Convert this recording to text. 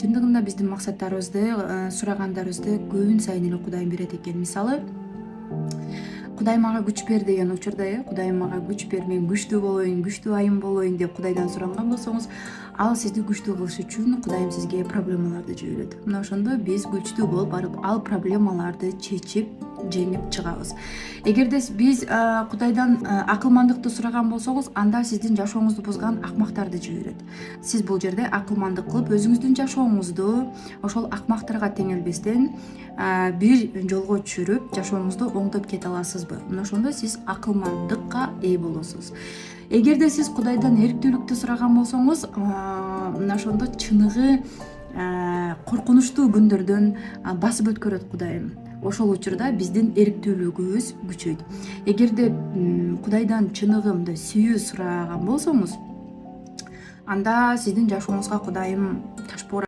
чындыгында биздин максаттарыбызды сурагандарыбызды күн сайын эле Кудайым берет экен. Мисалы, Кудай мага күч бер деген учурда, Кудайым мага күч бер, мен күчтүү болоюн, күчтүү айым болоюн деп Кудайдан суранган болсоңуз, ал сизди күчтүү кылыш үчүн Кудайым сизге проблемаларды жиберет. Мына ошондо биз күчтүү болуп барып ал проблемаларды чечип, жеңип чыгабыз. Эгерде биз Кудайдан акылмандыкты сураган болсоңуз, анда сиздин жашооңузду бузган акмактарды жиберет. Сиз бул жерде акылмандык кылып, өзүңүздүн жашооңузду ошол акмактарга теңелбестен бир жолго түшүрүп, жашооңузду оңдоп кете аласызбы? Мына ошондо сиз акылмандыкка ээ болосуз. Эгерде сиз Кудайдан эрктүүлүктү сураган болсоңуз, мына ошондо чыныгы коркунучтуу күндөрдөн басып өткөрөт Кудайым. Ошол учурда биздин эрктүүлүгүбүз күчөйт. Эгерде Кудайдан чыныгы мындай сүйүү сураган болсоңуз, анда сиздин жашооңузга Кудайым ташпоо